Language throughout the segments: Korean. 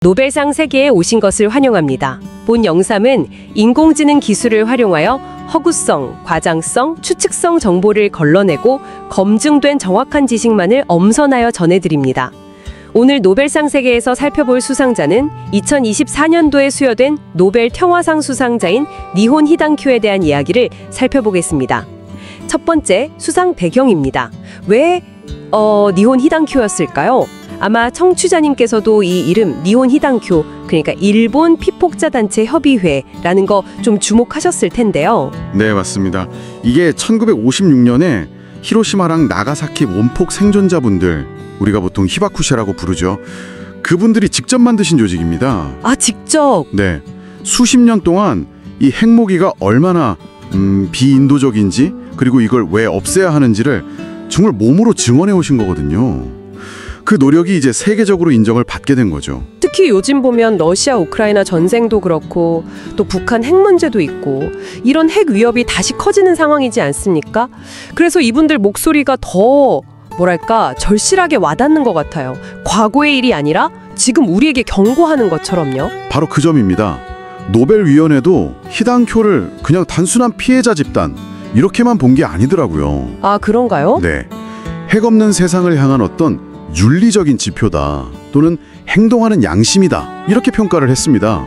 노벨상 세계에 오신 것을 환영합니다. 본 영상은 인공지능 기술을 활용하여 허구성, 과장성, 추측성 정보를 걸러내고 검증된 정확한 지식만을 엄선하여 전해드립니다. 오늘 노벨상 세계에서 살펴볼 수상자는 2024년도에 수여된 노벨 평화상 수상자인 니혼 히당큐에 대한 이야기를 살펴보겠습니다. 첫 번째, 수상 배경입니다. 왜 니혼 히당큐였을까요? 아마 청취자님께서도 이 이름 니혼 히당큐, 그러니까 일본 피폭자 단체 협의회라는 거 좀 주목하셨을 텐데요. 네, 맞습니다. 이게 1956년에 히로시마랑 나가사키 원폭 생존자분들, 우리가 보통 히바쿠시라고 부르죠. 그분들이 직접 만드신 조직입니다. 아, 직접? 네. 수십 년 동안 이 핵무기가 얼마나 비인도적인지, 그리고 이걸 왜 없애야 하는지를 정말 몸으로 증언해 오신 거거든요. 그 노력이 이제 세계적으로 인정을 받게 된 거죠. 특히 요즘 보면 러시아 우크라이나 전쟁도 그렇고 또 북한 핵 문제도 있고 이런 핵 위협이 다시 커지는 상황이지 않습니까? 그래서 이분들 목소리가 더 뭐랄까 절실하게 와닿는 것 같아요. 과거의 일이 아니라 지금 우리에게 경고하는 것처럼요. 바로 그 점입니다. 노벨위원회도 히당쿄를 그냥 단순한 피해자 집단 이렇게만 본 게 아니더라고요. 아, 그런가요? 네. 핵 없는 세상을 향한 어떤 윤리적인 지표다, 또는 행동하는 양심이다, 이렇게 평가를 했습니다.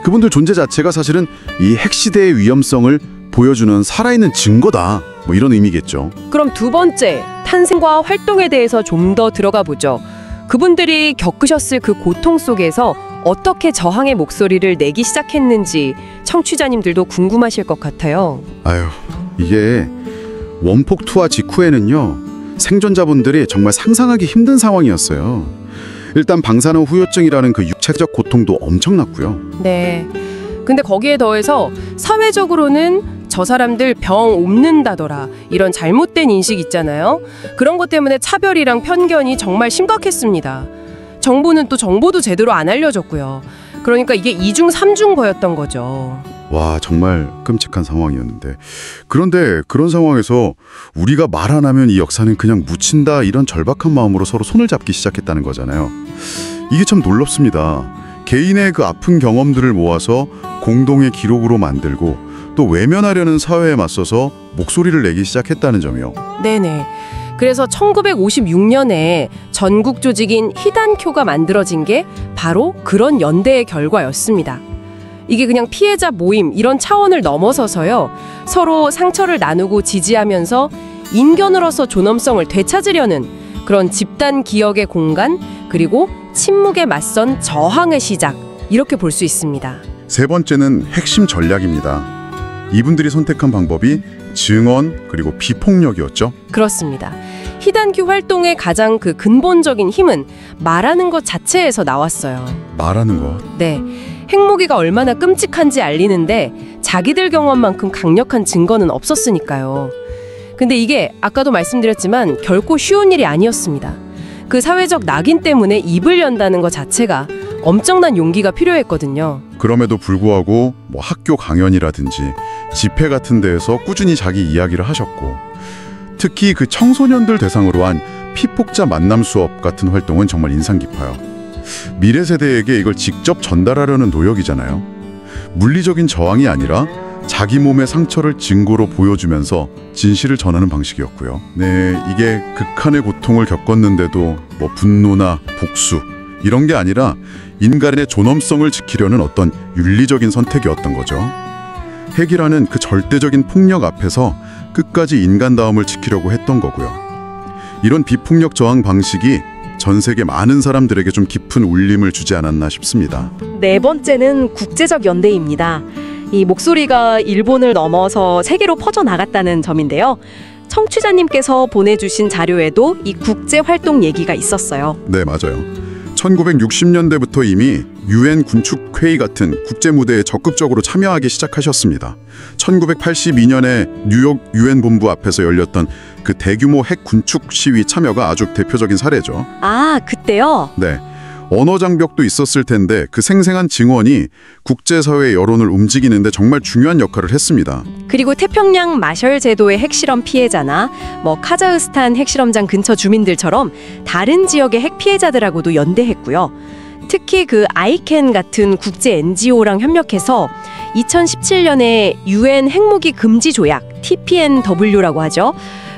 그분들 존재 자체가 사실은 이 핵시대의 위험성을 보여주는 살아있는 증거다, 뭐 이런 의미겠죠. 그럼 두 번째, 탄생과 활동에 대해서 좀 더 들어가 보죠. 그분들이 겪으셨을 그 고통 속에서 어떻게 저항의 목소리를 내기 시작했는지 청취자님들도 궁금하실 것 같아요. 아유, 이게 원폭 투하 직후에는요, 생존자분들이 정말 상상하기 힘든 상황이었어요. 일단 방사능 후유증이라는 그 육체적 고통도 엄청났고요. 네. 근데 거기에 더해서 사회적으로는 저 사람들 병 옮는다더라, 이런 잘못된 인식 있잖아요. 그런 것 때문에 차별이랑 편견이 정말 심각했습니다. 정부는 또 정보도 제대로 안 알려줬고요. 그러니까 이게 이중 삼중 거였던 거죠. 와, 정말 끔찍한 상황이었는데, 그런데 그런 상황에서 우리가 말 안 하면 이 역사는 그냥 묻힌다, 이런 절박한 마음으로 서로 손을 잡기 시작했다는 거잖아요. 이게 참 놀랍습니다. 개인의 그 아픈 경험들을 모아서 공동의 기록으로 만들고 또 외면하려는 사회에 맞서서 목소리를 내기 시작했다는 점이요. 네네. 그래서 1956년에 전국 조직인 히단쿄가 만들어진 게 바로 그런 연대의 결과였습니다. 이게 그냥 피해자 모임 이런 차원을 넘어서서요, 서로 상처를 나누고 지지하면서 인견으로서 존엄성을 되찾으려는 그런 집단 기억의 공간, 그리고 침묵에 맞선 저항의 시작, 이렇게 볼 수 있습니다. 세 번째는 핵심 전략입니다. 이분들이 선택한 방법이 증언 그리고 비폭력이었죠. 그렇습니다. 히단큐 활동의 가장 그 근본적인 힘은 말하는 것 자체에서 나왔어요. 말하는 것. 네. 핵무기가 얼마나 끔찍한지 알리는데 자기들 경험만큼 강력한 증거는 없었으니까요. 근데 이게 아까도 말씀드렸지만 결코 쉬운 일이 아니었습니다. 그 사회적 낙인 때문에 입을 연다는 것 자체가 엄청난 용기가 필요했거든요. 그럼에도 불구하고 뭐 학교 강연이라든지 집회 같은 데에서 꾸준히 자기 이야기를 하셨고, 특히 그 청소년들 대상으로 한 피폭자 만남 수업 같은 활동은 정말 인상 깊어요. 미래 세대에게 이걸 직접 전달하려는 노력이잖아요. 물리적인 저항이 아니라 자기 몸의 상처를 증거로 보여주면서 진실을 전하는 방식이었고요. 네, 이게 극한의 고통을 겪었는데도 뭐 분노나 복수 이런 게 아니라 인간의 존엄성을 지키려는 어떤 윤리적인 선택이었던 거죠. 핵이라는 그 절대적인 폭력 앞에서 끝까지 인간다움을 지키려고 했던 거고요. 이런 비폭력 저항 방식이 전 세계 많은 사람들에게 좀 깊은 울림을 주지 않았나 싶습니다. 네 번째는 국제적 연대입니다. 이 목소리가 일본을 넘어서 세계로 퍼져나갔다는 점인데요. 청취자님께서 보내주신 자료에도 이 국제활동 얘기가 있었어요. 네, 맞아요. 1960년대부터 이미 유엔 군축회의 같은 국제 무대에 적극적으로 참여하기 시작하셨습니다. 1982년에 뉴욕 유엔 본부 앞에서 열렸던 그 대규모 핵 군축 시위 참여가 아주 대표적인 사례죠. 아, 그때요? 네. 언어 장벽도 있었을 텐데 그 생생한 증언이 국제사회의 여론을 움직이는데 정말 중요한 역할을 했습니다. 그리고 태평양 마셜 제도의 핵실험 피해자나 뭐 카자흐스탄 핵실험장 근처 주민들처럼 다른 지역의 핵 피해자들하고도 연대했고요. 특히 그 아이캔 같은 국제 NGO랑 협력해서 2017년에 UN 핵무기 금지 조약 TPNW라고 하죠.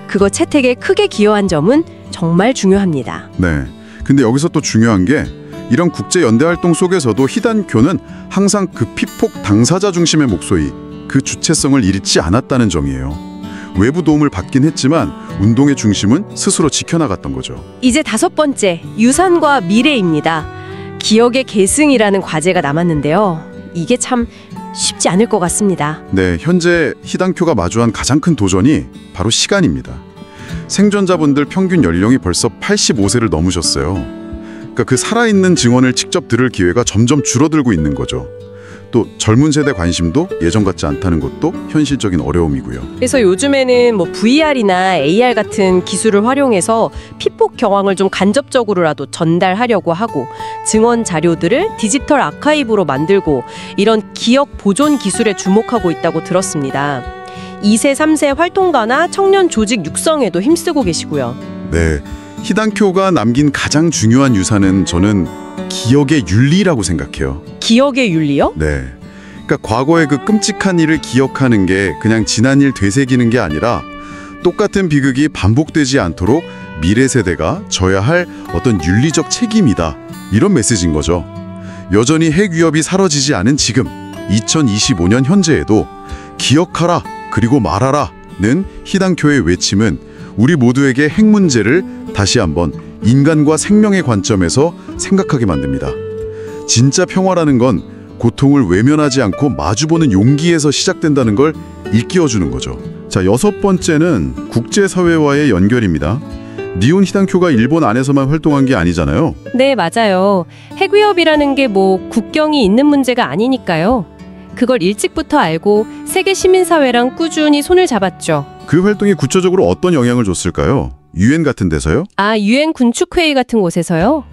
그거 채택에 크게 기여한 점은 정말 중요합니다. 네. 근데 여기서 또 중요한 게 이런 국제 연대 활동 속에서도 히단쿄는 항상 그 피폭 당사자 중심의 목소리, 그 주체성을 잃지 않았다는 점이에요. 외부 도움을 받긴 했지만 운동의 중심은 스스로 지켜나갔던 거죠. 이제 5번째, 유산과 미래입니다. 기억의 계승이라는 과제가 남았는데요. 이게 참 쉽지 않을 것 같습니다. 네, 현재 히단쿄가 마주한 가장 큰 도전이 바로 시간입니다. 생존자분들 평균 연령이 벌써 85세를 넘으셨어요. 그러니까 그 살아있는 증언을 직접 들을 기회가 점점 줄어들고 있는 거죠. 또 젊은 세대 관심도 예전 같지 않다는 것도 현실적인 어려움이고요. 그래서 요즘에는 뭐 VR이나 AR 같은 기술을 활용해서 피폭 경황을 좀 간접적으로라도 전달하려고 하고 증언 자료들을 디지털 아카이브로 만들고 이런 기억 보존 기술에 주목하고 있다고 들었습니다. 2세, 3세 활동가나 청년 조직 육성에도 힘쓰고 계시고요. 네, 히단쿄가 남긴 가장 중요한 유산은 저는 기억의 윤리라고 생각해요. 기억의 윤리요? 네. 그러니까 과거의 그 끔찍한 일을 기억하는 게 그냥 지난 일 되새기는 게 아니라 똑같은 비극이 반복되지 않도록 미래 세대가 져야 할 어떤 윤리적 책임이다. 이런 메시지인 거죠. 여전히 핵 위협이 사라지지 않은 지금 2025년 현재에도 기억하라 그리고 말하라는 히단쿄의 외침은 우리 모두에게 핵 문제를 다시 한번 인간과 생명의 관점에서 생각하게 만듭니다. 진짜 평화라는 건 고통을 외면하지 않고 마주보는 용기에서 시작된다는 걸 일깨워주는 거죠. 자, 6번째는 국제사회와의 연결입니다. 니혼 히단쿄가 일본 안에서만 활동한 게 아니잖아요. 네, 맞아요. 핵 위협이라는 게 뭐 국경이 있는 문제가 아니니까요. 그걸 일찍부터 알고 세계 시민사회랑 꾸준히 손을 잡았죠. 그 활동이 구체적으로 어떤 영향을 줬을까요? 유엔 같은 데서요? 아, 유엔 군축회의 같은 곳에서요?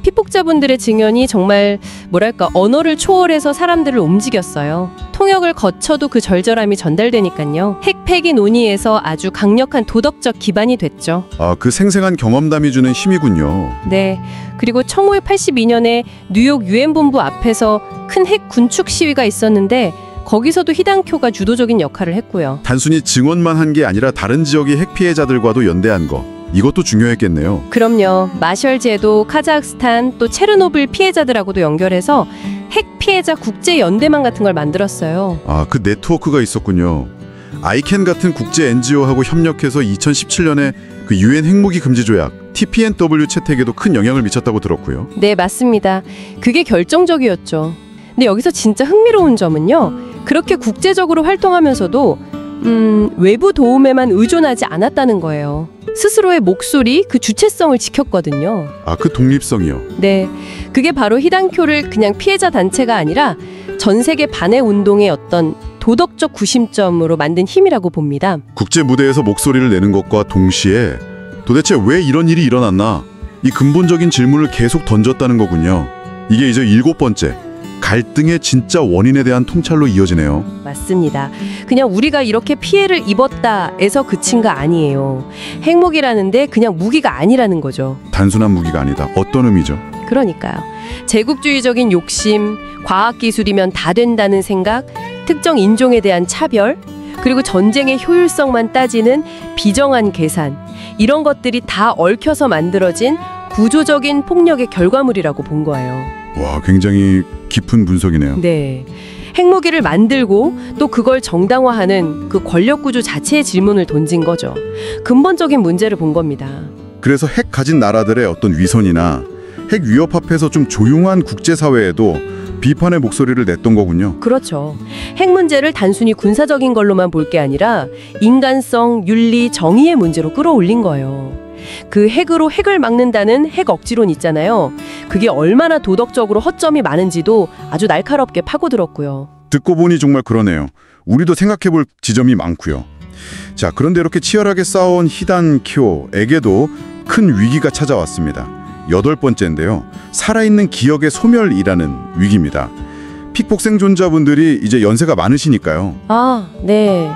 피폭자분들의 증언이 정말 뭐랄까 언어를 초월해서 사람들을 움직였어요. 통역을 거쳐도 그 절절함이 전달되니까요. 핵 폐기 논의에서 아주 강력한 도덕적 기반이 됐죠. 아, 그 생생한 경험담이 주는 힘이군요. 네. 그리고 1982년에 뉴욕 유엔 본부 앞에서 큰 핵 군축 시위가 있었는데 거기서도 히단쿄가 주도적인 역할을 했고요. 단순히 증언만 한 게 아니라 다른 지역의 핵 피해자들과도 연대한 거. 이것도 중요했겠네요. 그럼요. 마셜제도, 카자흐스탄, 또 체르노빌 피해자들하고도 연결해서 핵 피해자 국제연대망 같은 걸 만들었어요. 아, 그 네트워크가 있었군요. 아이캔 같은 국제 NGO하고 협력해서 2017년에 그 유엔 핵무기 금지 조약 TPNW 채택에도 큰 영향을 미쳤다고 들었고요. 네, 맞습니다. 그게 결정적이었죠. 근데 여기서 진짜 흥미로운 점은요. 그렇게 국제적으로 활동하면서도 외부 도움에만 의존하지 않았다는 거예요. 스스로의 목소리, 그 주체성을 지켰거든요. 아, 그 독립성이요? 네, 그게 바로 히단쿄를 그냥 피해자 단체가 아니라 전 세계 반핵 운동의 어떤 도덕적 구심점으로 만든 힘이라고 봅니다. 국제 무대에서 목소리를 내는 것과 동시에 도대체 왜 이런 일이 일어났나? 이 근본적인 질문을 계속 던졌다는 거군요. 이게 이제 7번째. 갈등의 진짜 원인에 대한 통찰로 이어지네요. 맞습니다. 그냥 우리가 이렇게 피해를 입었다에서 그친 거 아니에요. 핵무기라는데 그냥 무기가 아니라는 거죠. 단순한 무기가 아니다. 어떤 의미죠? 그러니까요. 제국주의적인 욕심, 과학기술이면 다 된다는 생각, 특정 인종에 대한 차별, 그리고 전쟁의 효율성만 따지는 비정한 계산, 이런 것들이 다 얽혀서 만들어진 구조적인 폭력의 결과물이라고 본 거예요. 와, 굉장히 깊은 분석이네요. 네. 핵무기를 만들고 또 그걸 정당화하는 그 권력 구조 자체의 질문을 던진 거죠. 근본적인 문제를 본 겁니다. 그래서 핵 가진 나라들의 어떤 위선이나 핵 위협 앞에서 좀 조용한 국제사회에도 비판의 목소리를 냈던 거군요. 그렇죠. 핵 문제를 단순히 군사적인 걸로만 볼 게 아니라 인간성, 윤리, 정의의 문제로 끌어올린 거예요. 그 핵으로 핵을 막는다는 핵 억지론 있잖아요. 그게 얼마나 도덕적으로 허점이 많은지도 아주 날카롭게 파고들었고요. 듣고 보니 정말 그러네요. 우리도 생각해볼 지점이 많고요. 자, 그런데 이렇게 치열하게 싸운 히단쿄에게도 큰 위기가 찾아왔습니다. 8번째인데요. 살아있는 기억의 소멸이라는 위기입니다. 피폭 생존자분들이 이제 연세가 많으시니까요. 아, 네.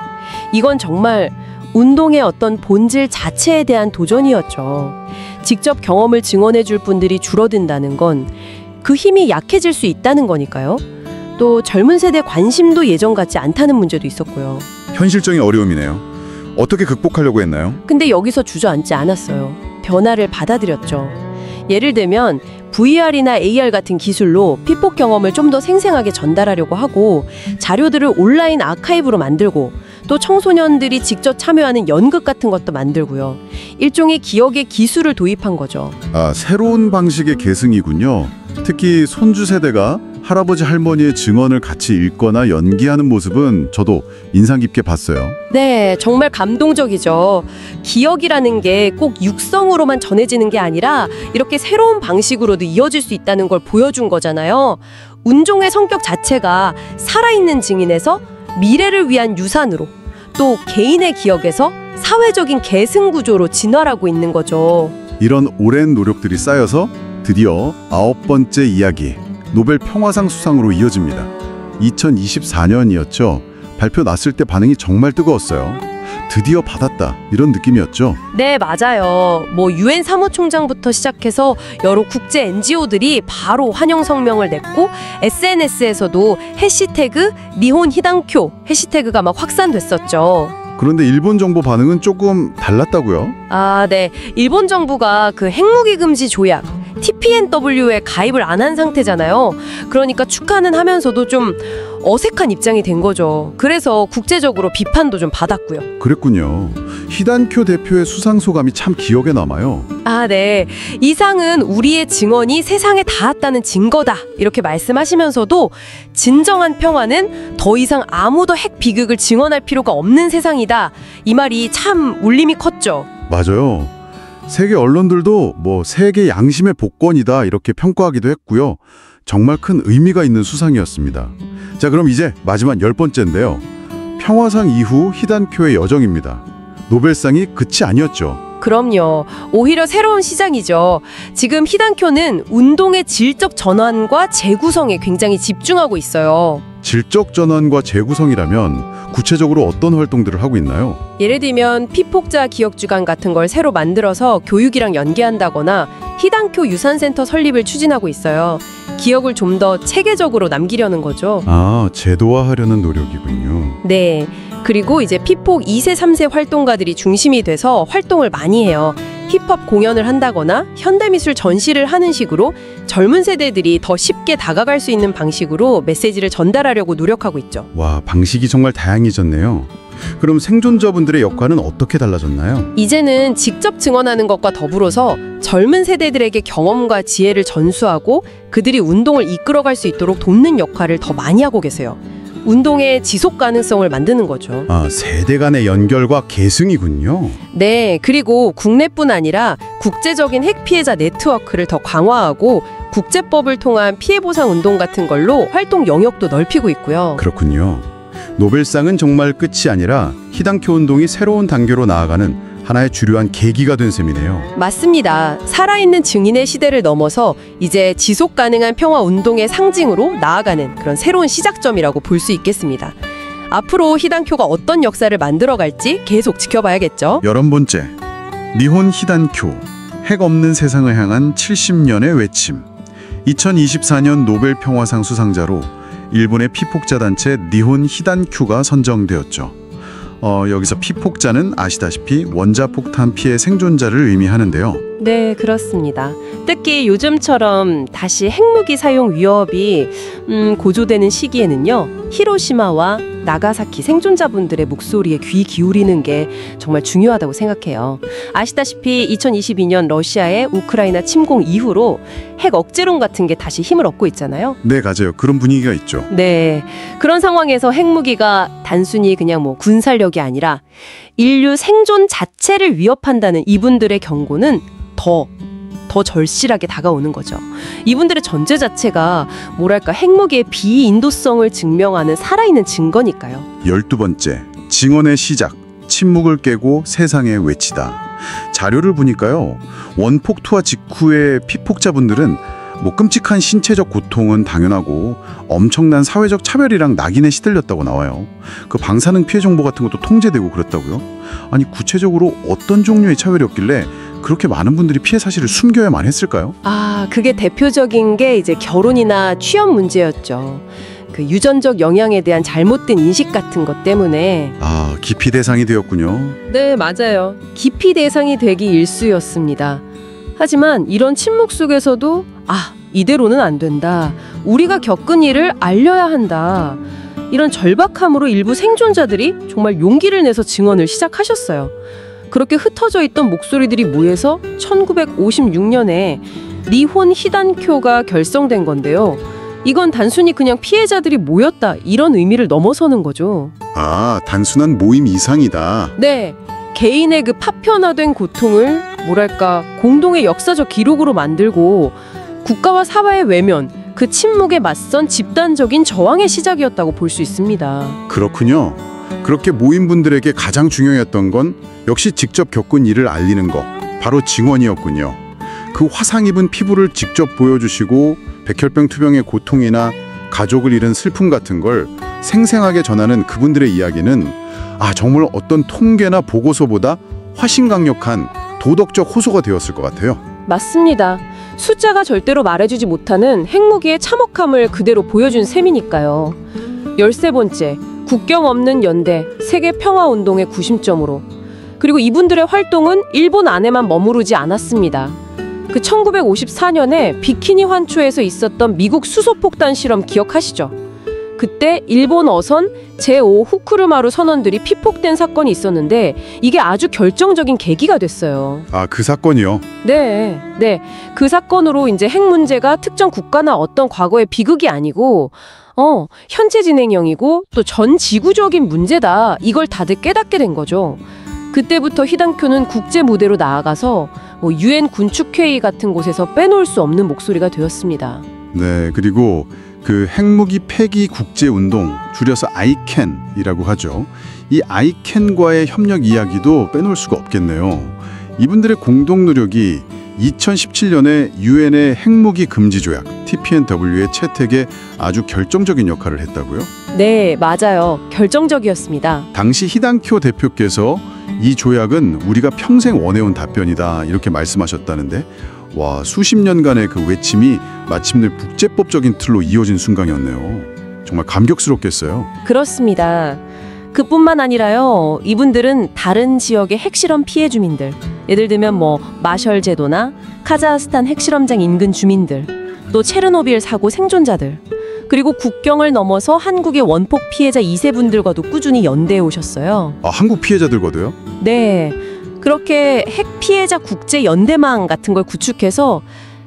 이건 정말 운동의 어떤 본질 자체에 대한 도전이었죠. 직접 경험을 증언해 줄 분들이 줄어든다는 건 그 힘이 약해질 수 있다는 거니까요. 또 젊은 세대 관심도 예전 같지 않다는 문제도 있었고요. 현실적인 어려움이네요. 어떻게 극복하려고 했나요? 근데 여기서 주저앉지 않았어요. 변화를 받아들였죠. 예를 들면 VR이나 AR 같은 기술로 피폭 경험을 좀 더 생생하게 전달하려고 하고 자료들을 온라인 아카이브로 만들고 또 청소년들이 직접 참여하는 연극 같은 것도 만들고요. 일종의 기억의 기술을 도입한 거죠. 아, 새로운 방식의 계승이군요. 특히 손주 세대가 할아버지 할머니의 증언을 같이 읽거나 연기하는 모습은 저도 인상 깊게 봤어요. 네, 정말 감동적이죠. 기억이라는 게 꼭 육성으로만 전해지는 게 아니라 이렇게 새로운 방식으로도 이어질 수 있다는 걸 보여준 거잖아요. 운종의 성격 자체가 살아있는 증인에서 미래를 위한 유산으로 또 개인의 기억에서 사회적인 계승 구조로 진화하고 있는 거죠. 이런 오랜 노력들이 쌓여서 드디어 9번째 이야기, 노벨 평화상 수상으로 이어집니다. 2024년이었죠. 발표 났을 때 반응이 정말 뜨거웠어요. 드디어 받았다, 이런 느낌이었죠. 네, 맞아요. 유엔 사무총장부터 시작해서 여러 국제 NGO들이 바로 환영 성명을 냈고 SNS에서도 해시태그 니혼 히단쿄 해시태그가 막 확산됐었죠. 그런데 일본 정부 반응은 조금 달랐다고요? 아, 네. 일본 정부가 그 핵무기 금지 조약 TPNW에 가입을 안 한 상태잖아요. 그러니까 축하는 하면서도 좀 어색한 입장이 된 거죠. 그래서 국제적으로 비판도 좀 받았고요. 그랬군요. 히단쿄 대표의 수상 소감이 참 기억에 남아요. 아, 네. 이 상은 우리의 증언이 세상에 닿았다는 증거다. 이렇게 말씀하시면서도 진정한 평화는 더 이상 아무도 핵 비극을 증언할 필요가 없는 세상이다. 이 말이 참 울림이 컸죠. 맞아요. 세계 언론들도 세계 양심의 복권이다 이렇게 평가하기도 했고요. 정말 큰 의미가 있는 수상이었습니다. 자, 그럼 이제 마지막 10번째인데요. 평화상 이후 히단쿄의 여정입니다. 노벨상이 끝이 아니었죠. 그럼요. 오히려 새로운 시장이죠. 지금 히단쿄는 운동의 질적 전환과 재구성에 굉장히 집중하고 있어요. 질적 전환과 재구성이라면 구체적으로 어떤 활동들을 하고 있나요? 예를 들면 피폭자 기억주간 같은 걸 새로 만들어서 교육이랑 연계한다거나 히단쿄 유산센터 설립을 추진하고 있어요. 기억을 좀 더 체계적으로 남기려는 거죠. 아, 제도화하려는 노력이군요. 네. 그리고 이제 피폭 2세, 3세 활동가들이 중심이 돼서 활동을 많이 해요. 힙합 공연을 한다거나 현대미술 전시를 하는 식으로 젊은 세대들이 더 쉽게 다가갈 수 있는 방식으로 메시지를 전달하려고 노력하고 있죠. 와, 방식이 정말 다양해졌네요. 그럼 생존자분들의 역할은 어떻게 달라졌나요? 이제는 직접 증언하는 것과 더불어서 젊은 세대들에게 경험과 지혜를 전수하고 그들이 운동을 이끌어갈 수 있도록 돕는 역할을 더 많이 하고 계세요. 운동의 지속 가능성을 만드는 거죠. 아, 세대 간의 연결과 계승이군요. 네, 그리고 국내뿐 아니라 국제적인 핵 피해자 네트워크를 더 강화하고 국제법을 통한 피해 보상 운동 같은 걸로 활동 영역도 넓히고 있고요. 그렇군요. 노벨상은 정말 끝이 아니라 히단쿄 운동이 새로운 단계로 나아가는 하나의 주요한 계기가 된 셈이네요. 맞습니다. 살아있는 증인의 시대를 넘어서 이제 지속 가능한 평화 운동의 상징으로 나아가는 그런 새로운 시작점이라고 볼 수 있겠습니다. 앞으로 히단쿄가 어떤 역사를 만들어갈지 계속 지켜봐야겠죠. 11번째, 니혼 히단쿄, 핵 없는 세상을 향한 70년의 외침. 2024년 노벨 평화상 수상자로 일본의 피폭자 단체 니혼 히단쿄가 선정되었죠. 여기서 피폭자는 아시다시피 원자폭탄 피해 생존자를 의미하는데요. 네, 그렇습니다. 특히 요즘처럼 다시 핵무기 사용 위협이 고조되는 시기에는요, 히로시마와 나가사키 생존자분들의 목소리에 귀 기울이는 게 정말 중요하다고 생각해요. 아시다시피 2022년 러시아의 우크라이나 침공 이후로 핵 억제론 같은 게 다시 힘을 얻고 있잖아요. 네, 맞아요. 그런 분위기가 있죠. 네, 그런 상황에서 핵무기가 단순히 그냥 군살력이 아니라 인류 생존 자체를 위협한다는 이분들의 경고는 더 절실하게 다가오는 거죠. 이분들의 전제 자체가 핵무기의 비인도성을 증명하는 살아있는 증거니까요. 12번째, 증언의 시작, 침묵을 깨고 세상에 외치다. 자료를 보니까요, 원폭 투하 직후의 피폭자분들은 끔찍한 신체적 고통은 당연하고 엄청난 사회적 차별이랑 낙인에 시들렸다고 나와요. 그 방사능 피해 정보 같은 것도 통제되고 그랬다고요? 아니, 구체적으로 어떤 종류의 차별이었길래 그렇게 많은 분들이 피해 사실을 숨겨야만 했을까요? 그게 대표적인 게 이제 결혼이나 취업 문제였죠. 그 유전적 영향에 대한 잘못된 인식 같은 것 때문에. 기피 대상이 되었군요. 네, 맞아요. 기피 대상이 되기 일쑤였습니다. 하지만 이런 침묵 속에서도 이대로는 안 된다. 우리가 겪은 일을 알려야 한다. 이런 절박함으로 일부 생존자들이 정말 용기를 내서 증언을 시작하셨어요. 그렇게 흩어져 있던 목소리들이 모여서 1956년에 니혼 히단쿄가 결성된 건데요. 이건 단순히 그냥 피해자들이 모였다 이런 의미를 넘어서는 거죠. 단순한 모임 이상이다. 네, 개인의 그 파편화된 고통을 공동의 역사적 기록으로 만들고 국가와 사회의 외면, 그 침묵에 맞선 집단적인 저항의 시작이었다고 볼 수 있습니다. 그렇군요. 그렇게 모인 분들에게 가장 중요했던 건 역시 직접 겪은 일을 알리는 것, 바로 증언이었군요. 그 화상 입은 피부를 직접 보여주시고 백혈병 투병의 고통이나 가족을 잃은 슬픔 같은 걸 생생하게 전하는 그분들의 이야기는 정말 어떤 통계나 보고서보다 훨씬 강력한 도덕적 호소가 되었을 것 같아요. 맞습니다. 숫자가 절대로 말해주지 못하는 핵무기의 참혹함을 그대로 보여준 셈이니까요. 13번째, 국경 없는 연대, 세계 평화운동의 구심점으로. 그리고 이분들의 활동은 일본 안에만 머무르지 않았습니다. 그 1954년에 비키니 환초에서 있었던 미국 수소폭탄 실험 기억하시죠? 그때 일본 어선 제5 후쿠르마루 선원들이 피폭된 사건이 있었는데 이게 아주 결정적인 계기가 됐어요. 그 사건이요? 네. 그 사건으로 이제 핵 문제가 특정 국가나 어떤 과거의 비극이 아니고 현재 진행형이고 또 전 지구적인 문제다. 이걸 다들 깨닫게 된 거죠. 그때부터 히단쿄는 국제 무대로 나아가서 UN 군축회의 같은 곳에서 빼놓을 수 없는 목소리가 되었습니다. 네, 그리고 그 핵무기 폐기 국제운동, 줄여서 아이캔이라고 하죠. 이 아이캔과의 협력 이야기도 빼놓을 수가 없겠네요. 이분들의 공동 노력이 2017년에 유엔의 핵무기 금지 조약 TPNW의 채택에 아주 결정적인 역할을 했다고요? 네, 맞아요. 결정적이었습니다. 당시 히단쿄 대표께서 이 조약은 우리가 평생 원해온 답변이다 이렇게 말씀하셨다는데 수십 년간의 그 외침이 마침내 국제법적인 틀로 이어진 순간이었네요. 정말 감격스럽겠어요. 그렇습니다. 그뿐만 아니라요. 이분들은 다른 지역의 핵실험 피해 주민들, 예를 들면 마셜 제도나 카자흐스탄 핵실험장 인근 주민들, 또 체르노빌 사고 생존자들, 그리고 국경을 넘어서 한국의 원폭 피해자 2세분들과도 꾸준히 연대해 오셨어요. 한국 피해자들과도요? 네. 그렇게 핵 피해자 국제 연대망 같은 걸 구축해서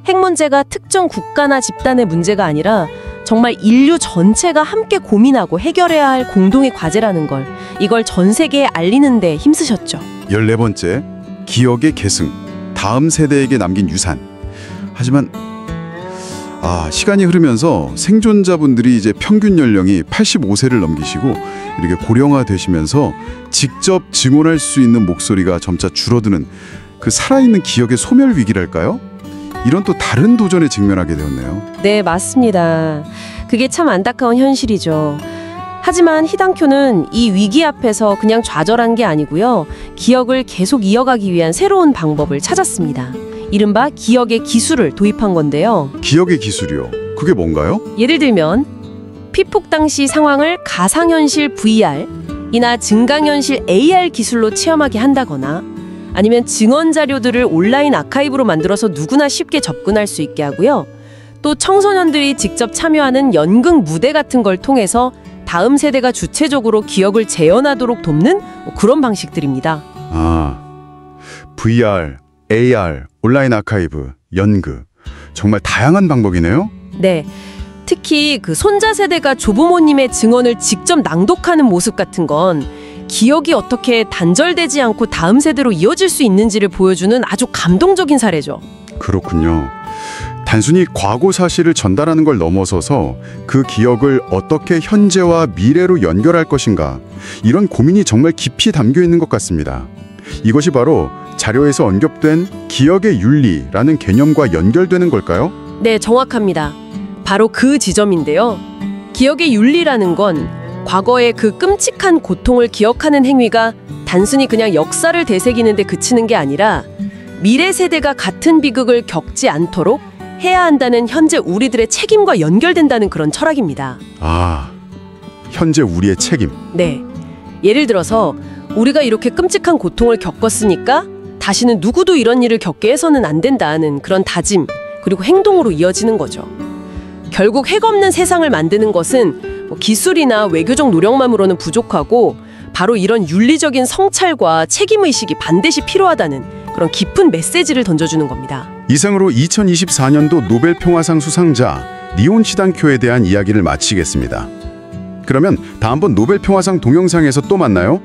핵 문제가 특정 국가나 집단의 문제가 아니라 정말 인류 전체가 함께 고민하고 해결해야 할 공동의 과제라는 걸, 이걸 전 세계에 알리는 데 힘쓰셨죠. 14번째, 기억의 계승, 다음 세대에게 남긴 유산. 하지만 시간이 흐르면서 생존자분들이 이제 평균 연령이 85세를 넘기시고 이렇게 고령화 되시면서 직접 증언할 수 있는 목소리가 점차 줄어드는 그 살아있는 기억의 소멸 위기랄까요? 이런 또 다른 도전에 직면하게 되었네요. 네, 맞습니다. 그게 참 안타까운 현실이죠. 하지만 히단쿄는 이 위기 앞에서 그냥 좌절한 게 아니고요. 기억을 계속 이어가기 위한 새로운 방법을 찾았습니다. 이른바 기억의 기술을 도입한 건데요. 기억의 기술이요? 그게 뭔가요? 예를 들면 피폭 당시 상황을 가상현실 VR이나 증강현실 AR 기술로 체험하게 한다거나 아니면 증언 자료들을 온라인 아카이브로 만들어서 누구나 쉽게 접근할 수 있게 하고요. 또 청소년들이 직접 참여하는 연극 무대 같은 걸 통해서 다음 세대가 주체적으로 기억을 재현하도록 돕는 그런 방식들입니다. VR, AR, 온라인 아카이브, 연극. 정말 다양한 방법이네요. 네. 특히 그 손자 세대가 조부모님의 증언을 직접 낭독하는 모습 같은 건 기억이 어떻게 단절되지 않고 다음 세대로 이어질 수 있는지를 보여주는 아주 감동적인 사례죠. 그렇군요. 단순히 과거 사실을 전달하는 걸 넘어서서 그 기억을 어떻게 현재와 미래로 연결할 것인가, 이런 고민이 정말 깊이 담겨 있는 것 같습니다. 이것이 바로 자료에서 언급된 기억의 윤리라는 개념과 연결되는 걸까요? 네, 정확합니다. 바로 그 지점인데요. 기억의 윤리라는 건 과거의 그 끔찍한 고통을 기억하는 행위가 단순히 그냥 역사를 되새기는 데 그치는 게 아니라 미래 세대가 같은 비극을 겪지 않도록 해야 한다는 현재 우리들의 책임과 연결된다는 그런 철학입니다. 아, 현재 우리의 책임. 네. 예를 들어서 우리가 이렇게 끔찍한 고통을 겪었으니까 다시는 누구도 이런 일을 겪게 해서는 안 된다는 그런 다짐, 그리고 행동으로 이어지는 거죠. 결국 핵 없는 세상을 만드는 것은 기술이나 외교적 노력만으로는 부족하고 바로 이런 윤리적인 성찰과 책임의식이 반드시 필요하다는 그런 깊은 메시지를 던져주는 겁니다. 이상으로 2024년도 노벨 평화상 수상자 리온 시단쿄에 대한 이야기를 마치겠습니다. 그러면 다음번 노벨 평화상 동영상에서 또 만나요.